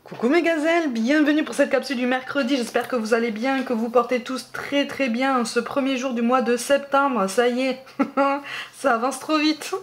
Coucou mes gazelles, bienvenue pour cette capsule du mercredi, j'espère que vous allez bien, que vous portez tous très bien ce premier jour du mois de septembre, ça y est, ça avance trop vite,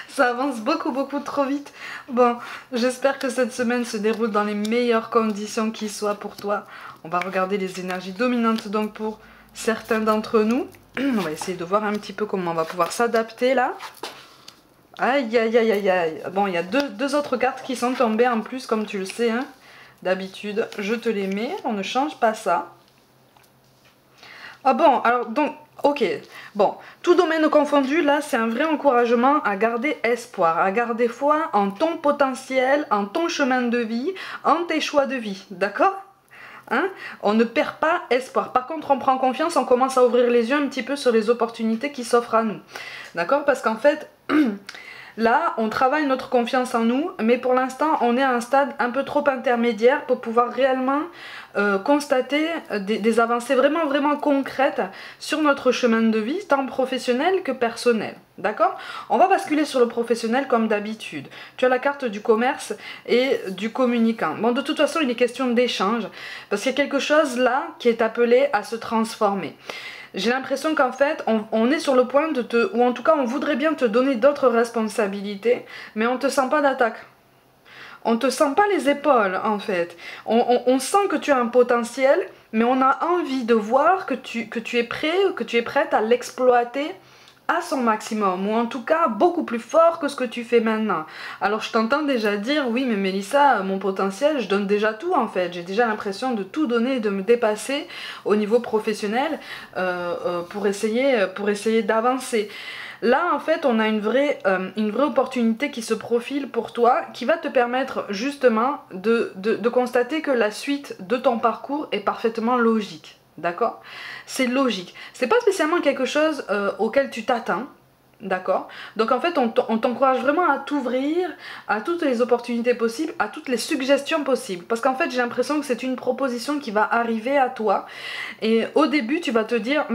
ça avance beaucoup trop vite. Bon, j'espère que cette semaine se déroule dans les meilleures conditions qui soient pour toi. On va regarder les énergies dominantes donc pour certains d'entre nous. On va essayer de voir un petit peu comment on va pouvoir s'adapter là. Aïe. Bon, il y a deux autres cartes qui sont tombées en plus, comme tu le sais. Hein. D'habitude, je te les mets. On ne change pas ça. Ah bon, alors donc, ok. Bon, tout domaine confondu, là, c'est un vrai encouragement à garder espoir, à garder foi en ton potentiel, en ton chemin de vie, en tes choix de vie. D'accord ? Hein? On ne perd pas espoir. Par contre, on prend confiance, on commence à ouvrir les yeux un petit peu sur les opportunités qui s'offrent à nous. D'accord? Parce qu'en fait... Là, on travaille notre confiance en nous, mais pour l'instant, on est à un stade un peu trop intermédiaire pour pouvoir réellement constater des avancées vraiment concrètes sur notre chemin de vie, tant professionnel que personnel. D'accord? On va basculer sur le professionnel comme d'habitude. Tu as la carte du commerce et du communicant. Bon, de toute façon, il est question d'échange, parce qu'il y a quelque chose là qui est appelé à se transformer. J'ai l'impression qu'en fait, on est sur le point de te... Ou en tout cas, on voudrait bien te donner d'autres responsabilités, mais on ne te sent pas d'attaque. On ne te sent pas les épaules, en fait. On sent que tu as un potentiel, mais on a envie de voir que tu es prêt, que tu es prête à l'exploiter à son maximum, ou en tout cas beaucoup plus fort que ce que tu fais maintenant. Alors je t'entends déjà dire, oui mais Mélissa, mon potentiel, je donne déjà tout en fait, j'ai déjà l'impression de tout donner, de me dépasser au niveau professionnel pour essayer d'avancer. Là en fait on a une vraie opportunité qui se profile pour toi, qui va te permettre justement de constater que la suite de ton parcours est parfaitement logique. D'accord? C'est logique. C'est pas spécialement quelque chose auquel tu t'attends. D'accord? Donc en fait, on t'encourage vraiment à t'ouvrir à toutes les opportunités possibles, à toutes les suggestions possibles. Parce qu'en fait, j'ai l'impression que c'est une proposition qui va arriver à toi. Et au début, tu vas te dire,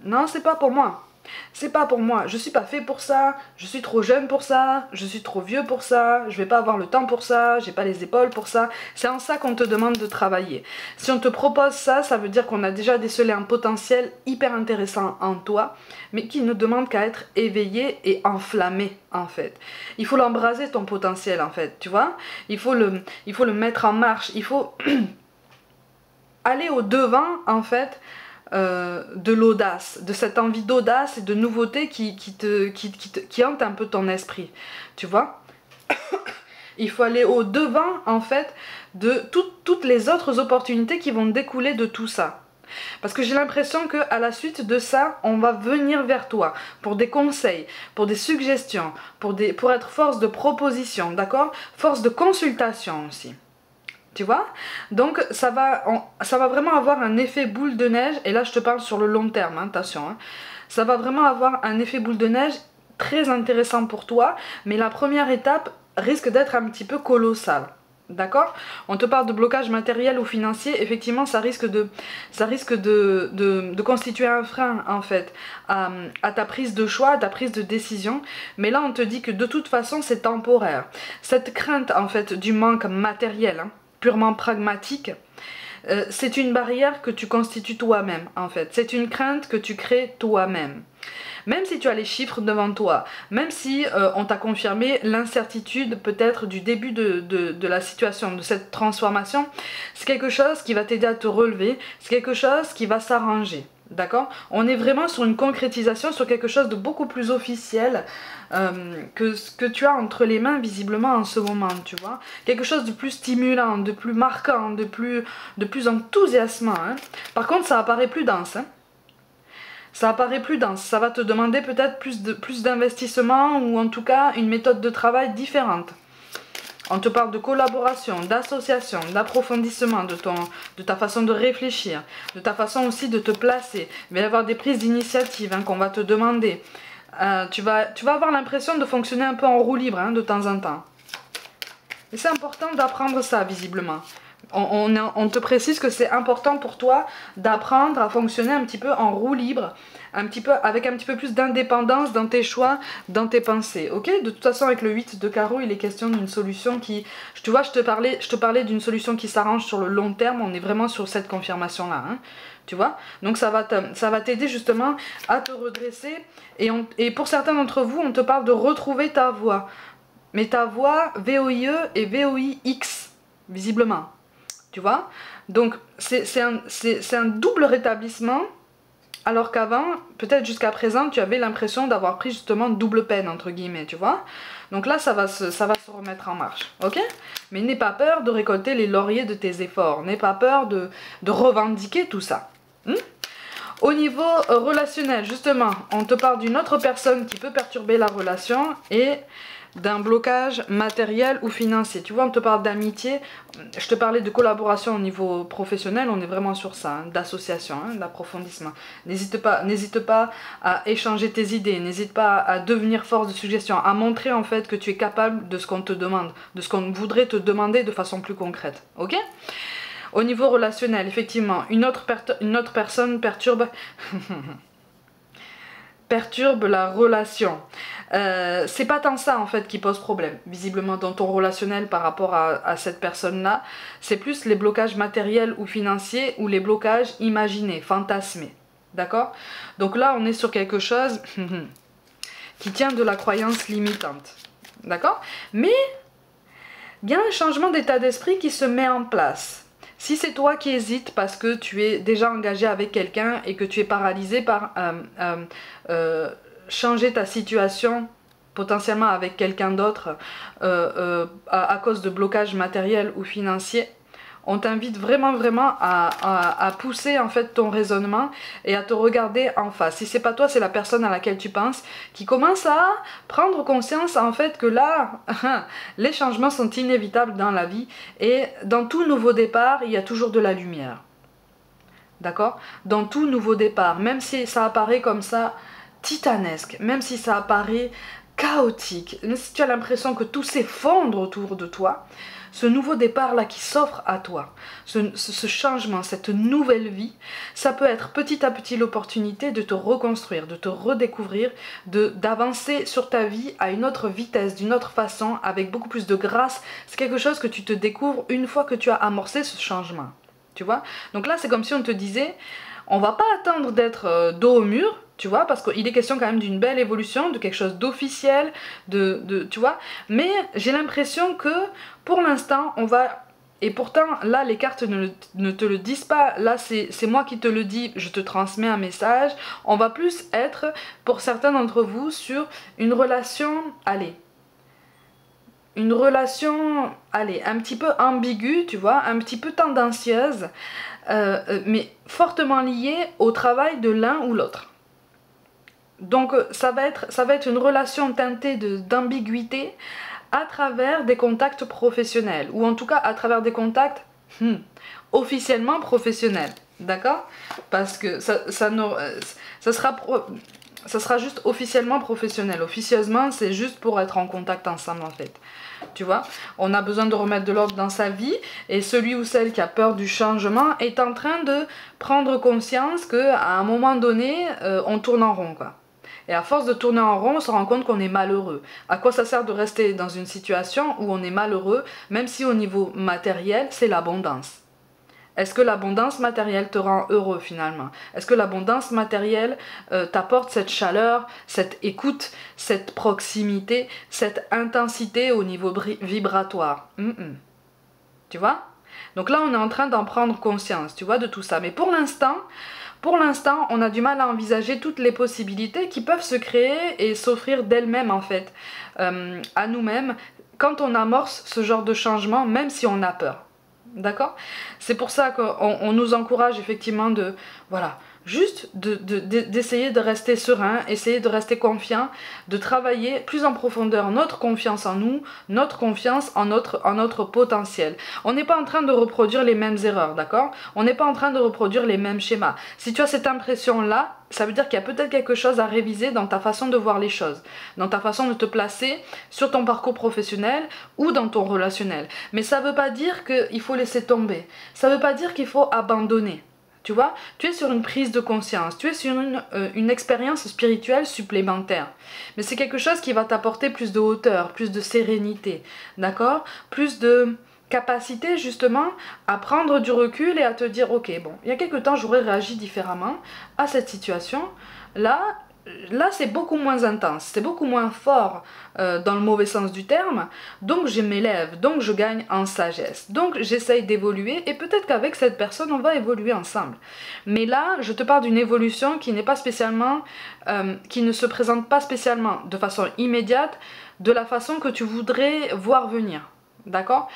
non, c'est pas pour moi. C'est pas pour moi, je suis pas fait pour ça, je suis trop jeune pour ça, je suis trop vieux pour ça, je vais pas avoir le temps pour ça, j'ai pas les épaules pour ça. C'est en ça qu'on te demande de travailler. Si on te propose ça, ça veut dire qu'on a déjà décelé un potentiel hyper intéressant en toi, mais qui ne demande qu'à être éveillé et enflammé en fait. Il faut l'embraser ton potentiel en fait, tu vois. Il faut le mettre en marche, il faut aller au devant en fait. De l'audace, de cette envie d'audace et de nouveauté qui hante un peu ton esprit, tu vois. Il faut aller au devant en fait de toutes les autres opportunités qui vont découler de tout ça. Parce que j'ai l'impression qu'à la suite de ça, on va venir vers toi pour des conseils, pour des suggestions, pour être force de proposition, d'accord? Force de consultation aussi. Tu vois? Donc ça va vraiment avoir un effet boule de neige, et là je te parle sur le long terme, hein, attention. Hein. Ça va vraiment avoir un effet boule de neige très intéressant pour toi, mais la première étape risque d'être un petit peu colossale. D'accord? On te parle de blocage matériel ou financier, effectivement ça risque de constituer un frein en fait à ta prise de choix, à ta prise de décision, mais là on te dit que de toute façon c'est temporaire. Cette crainte en fait du manque matériel, hein, purement pragmatique, c'est une barrière que tu constitues toi-même en fait, c'est une crainte que tu crées toi-même. Même si tu as les chiffres devant toi, même si on t'a confirmé l'incertitude peut-être du début de la situation, de cette transformation, c'est quelque chose qui va t'aider à te relever, c'est quelque chose qui va s'arranger. D'accord? On est vraiment sur une concrétisation, sur quelque chose de beaucoup plus officiel que ce que tu as entre les mains visiblement en ce moment, tu vois. Quelque chose de plus stimulant, de plus marquant, de plus enthousiasmant. Hein. Par contre, ça apparaît plus dense. Hein. Ça apparaît plus dense. Ça va te demander peut-être plus d'investissement ou en tout cas une méthode de travail différente. On te parle de collaboration, d'association, d'approfondissement de ta façon de réfléchir, de ta façon aussi de te placer. Il va y avoir des prises d'initiative hein, qu'on va te demander. Tu vas avoir l'impression de fonctionner un peu en roue libre hein, de temps en temps. Et c'est important d'apprendre ça visiblement. On te précise que c'est important pour toi d'apprendre à fonctionner un petit peu en roue libre, avec un petit peu plus d'indépendance dans tes choix, dans tes pensées, ok? De toute façon, avec le 8 de carreau, il est question d'une solution qui... Tu vois, je te parlais d'une solution qui s'arrange sur le long terme, on est vraiment sur cette confirmation-là, hein, tu vois? Donc ça va t'aider justement à te redresser, et pour certains d'entre vous, on te parle de retrouver ta voix. Mais ta voix VOIE et VOIX, visiblement. Tu vois? Donc c'est un double rétablissement, alors qu'avant, peut-être jusqu'à présent, tu avais l'impression d'avoir pris justement double peine, entre guillemets, tu vois? Donc là, ça va se remettre en marche, ok? Mais n'aie pas peur de récolter les lauriers de tes efforts, n'aie pas peur de revendiquer tout ça. Au niveau relationnel, justement, on te parle d'une autre personne qui peut perturber la relation et d'un blocage matériel ou financier. Tu vois, on te parle d'amitié, je te parlais de collaboration au niveau professionnel, on est vraiment sur ça, hein, d'association, hein, d'approfondissement. N'hésite pas à échanger tes idées, n'hésite pas à devenir force de suggestion, à montrer en fait que tu es capable de ce qu'on te demande, de ce qu'on voudrait te demander de façon plus concrète, ok? Au niveau relationnel, effectivement, une autre personne perturbe... perturbe la relation. C'est pas tant ça en fait qui pose problème, visiblement dans ton relationnel par rapport à cette personne-là. C'est plus les blocages matériels ou financiers ou les blocages imaginés, fantasmés. D'accord? Donc là, on est sur quelque chose qui tient de la croyance limitante. D'accord? Mais il y a un changement d'état d'esprit qui se met en place. Si c'est toi qui hésites parce que tu es déjà engagé avec quelqu'un et que tu es paralysé par changer ta situation potentiellement avec quelqu'un d'autre à cause de blocages matériels ou financiers, on t'invite vraiment à pousser en fait ton raisonnement et à te regarder en face. Si c'est pas toi, c'est la personne à laquelle tu penses qui commence à prendre conscience en fait que là, les changements sont inévitables dans la vie et dans tout nouveau départ, il y a toujours de la lumière. D'accord? Dans tout nouveau départ, même si ça apparaît comme ça titanesque, même si ça apparaît chaotique, même si tu as l'impression que tout s'effondre autour de toi, ce nouveau départ-là qui s'offre à toi, ce changement, cette nouvelle vie, ça peut être petit à petit l'opportunité de te reconstruire, de te redécouvrir, d'avancer sur ta vie à une autre vitesse, d'une autre façon, avec beaucoup plus de grâce. C'est quelque chose que tu te découvres une fois que tu as amorcé ce changement. Tu vois? Donc là, c'est comme si on te disait, on va pas attendre d'être dos au mur, tu vois, parce qu'il est question quand même d'une belle évolution, de quelque chose d'officiel, tu vois, mais j'ai l'impression que pour l'instant, on va, et pourtant là les cartes ne te le disent pas, là c'est moi qui te le dis, je te transmets un message, on va plus être, pour certains d'entre vous, sur une relation, allez, un petit peu ambiguë, tu vois, un petit peu tendancieuse, mais fortement liée au travail de l'un ou l'autre. Donc ça va être une relation teintée d'ambiguïté à travers des contacts professionnels, ou en tout cas à travers des contacts officiellement professionnels, d'accord? Parce que ça sera juste officiellement professionnel. Officieusement, c'est juste pour être en contact ensemble en fait. Tu vois, on a besoin de remettre de l'ordre dans sa vie et celui ou celle qui a peur du changement est en train de prendre conscience qu'à un moment donné, on tourne en rond quoi. Et à force de tourner en rond, on se rend compte qu'on est malheureux. À quoi ça sert de rester dans une situation où on est malheureux, même si au niveau matériel, c'est l'abondance? Est-ce que l'abondance matérielle te rend heureux finalement? Est-ce que l'abondance matérielle t'apporte cette chaleur, cette écoute, cette proximité, cette intensité au niveau vibratoire? Tu vois? Donc là, on est en train d'en prendre conscience, tu vois, de tout ça. Mais pour l'instant, on a du mal à envisager toutes les possibilités qui peuvent se créer et s'offrir d'elles-mêmes en fait, à nous-mêmes, quand on amorce ce genre de changement, même si on a peur. D'accord? C'est pour ça qu'on nous encourage effectivement Juste d'essayer de rester serein, essayer de rester confiant, de travailler plus en profondeur notre confiance en nous, notre confiance en notre potentiel. On n'est pas en train de reproduire les mêmes erreurs, d'accord? On n'est pas en train de reproduire les mêmes schémas. Si tu as cette impression-là, ça veut dire qu'il y a peut-être quelque chose à réviser dans ta façon de voir les choses, dans ta façon de te placer sur ton parcours professionnel ou dans ton relationnel. Mais ça ne veut pas dire qu'il faut laisser tomber, ça ne veut pas dire qu'il faut abandonner. Tu vois, tu es sur une prise de conscience, tu es sur une expérience spirituelle supplémentaire. Mais c'est quelque chose qui va t'apporter plus de hauteur, plus de sérénité, d'accord? Plus de capacité justement à prendre du recul et à te dire ok, bon, il y a quelque temps j'aurais réagi différemment à cette situation. Là c'est beaucoup moins intense, c'est beaucoup moins fort dans le mauvais sens du terme, donc je m'élève, donc je gagne en sagesse, donc j'essaye d'évoluer et peut-être qu'avec cette personne on va évoluer ensemble. Mais là je te parle d'une évolution qui n'est pas spécialement, qui ne se présente pas spécialement de façon immédiate, de la façon que tu voudrais voir venir, d'accord?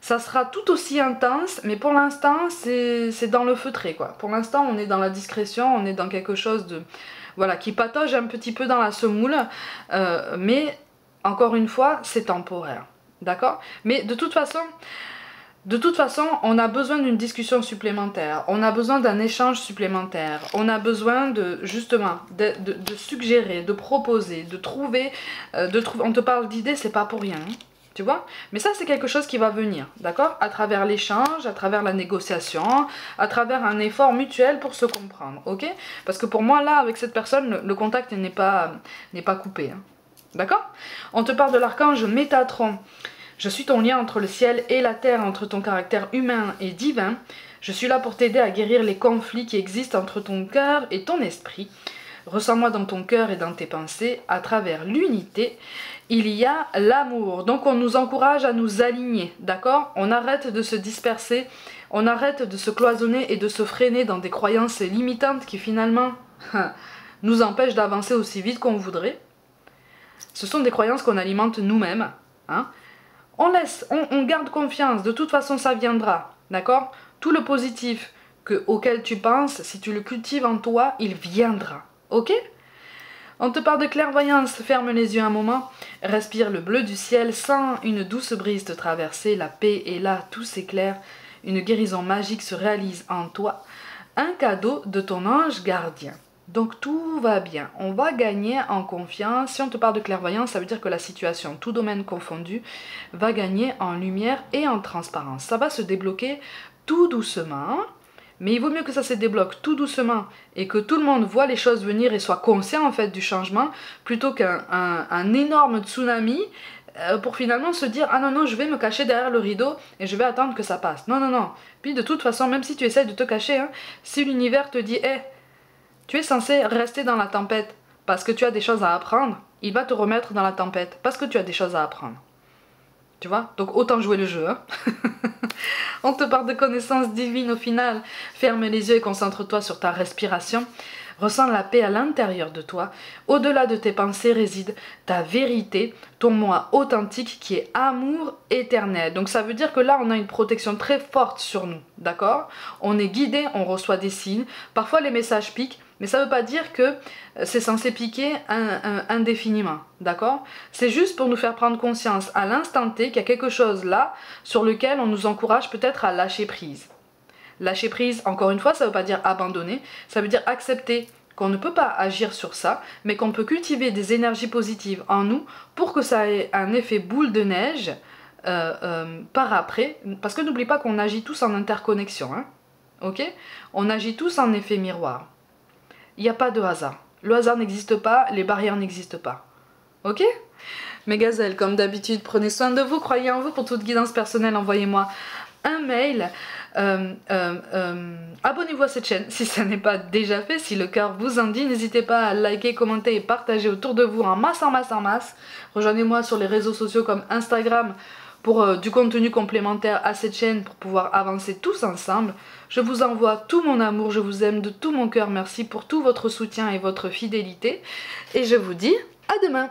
Ça sera tout aussi intense, mais pour l'instant c'est dans le feutré quoi. Pour l'instant on est dans la discrétion, on est dans quelque chose de... Voilà, qui patauge un petit peu dans la semoule, mais encore une fois, c'est temporaire, d'accord? Mais de toute façon, on a besoin d'une discussion supplémentaire, on a besoin d'un échange supplémentaire, on a besoin de, justement, de suggérer, de proposer, de trouver, on te parle d'idées, c'est pas pour rien, hein. Tu vois? Mais ça c'est quelque chose qui va venir, d'accord? À travers l'échange, à travers la négociation, à travers un effort mutuel pour se comprendre, ok? Parce que pour moi là, avec cette personne, le contact n'est pas coupé, hein. D'accord? On te parle de l'archange Métatron. Je suis ton lien entre le ciel et la terre, entre ton caractère humain et divin. Je suis là pour t'aider à guérir les conflits qui existent entre ton cœur et ton esprit. Ressens-moi dans ton cœur et dans tes pensées, à travers l'unité. Il y a l'amour, donc on nous encourage à nous aligner, d'accord? On arrête de se disperser, on arrête de se cloisonner et de se freiner dans des croyances limitantes qui finalement nous empêchent d'avancer aussi vite qu'on voudrait. Ce sont des croyances qu'on alimente nous-mêmes, hein? On garde confiance, de toute façon ça viendra, d'accord? Tout le positif auquel tu penses, si tu le cultives en toi, il viendra, ok? On te parle de clairvoyance, ferme les yeux un moment, respire le bleu du ciel, sens une douce brise te traverser, la paix est là, tout s'éclaire, une guérison magique se réalise en toi, un cadeau de ton ange gardien. Donc tout va bien, on va gagner en confiance. Si on te parle de clairvoyance, ça veut dire que la situation, tout domaine confondu, va gagner en lumière et en transparence. Ça va se débloquer tout doucement. Mais il vaut mieux que ça se débloque tout doucement et que tout le monde voit les choses venir et soit conscient en fait du changement plutôt qu'un énorme tsunami pour finalement se dire « Ah non, non, je vais me cacher derrière le rideau et je vais attendre que ça passe. » Non, non, non. Puis de toute façon, même si tu essaies de te cacher, hein, si l'univers te dit « Hey, tu es censé rester dans la tempête parce que tu as des choses à apprendre », il va te remettre dans la tempête parce que tu as des choses à apprendre. Tu vois? Donc autant jouer le jeu, hein. On te parle de connaissances divines au final. Ferme les yeux et concentre-toi sur ta respiration. Ressens la paix à l'intérieur de toi. Au-delà de tes pensées réside ta vérité, ton moi authentique qui est amour éternel. Donc ça veut dire que là on a une protection très forte sur nous, d'accord? On est guidé, on reçoit des signes. Parfois les messages piquent, mais ça ne veut pas dire que c'est censé piquer indéfiniment, d'accord? C'est juste pour nous faire prendre conscience à l'instant T qu'il y a quelque chose là sur lequel on nous encourage peut-être à lâcher prise. Lâcher prise, encore une fois, ça ne veut pas dire abandonner, ça veut dire accepter qu'on ne peut pas agir sur ça, mais qu'on peut cultiver des énergies positives en nous pour que ça ait un effet boule de neige par après, parce que n'oublie pas qu'on agit tous en interconnexion, hein, ok? On agit tous en effet miroir. Il n'y a pas de hasard. Le hasard n'existe pas, les barrières n'existent pas. Ok? Mes gazelles, comme d'habitude, prenez soin de vous, croyez en vous. Pour toute guidance personnelle, envoyez-moi un mail. Abonnez-vous à cette chaîne si ça n'est pas déjà fait, si le cœur vous en dit. N'hésitez pas à liker, commenter et partager autour de vous en masse, en masse, en masse. Rejoignez-moi sur les réseaux sociaux comme Instagram pour du contenu complémentaire à cette chaîne pour pouvoir avancer tous ensemble. Je vous envoie tout mon amour, je vous aime de tout mon cœur. Merci pour tout votre soutien et votre fidélité. Et je vous dis à demain.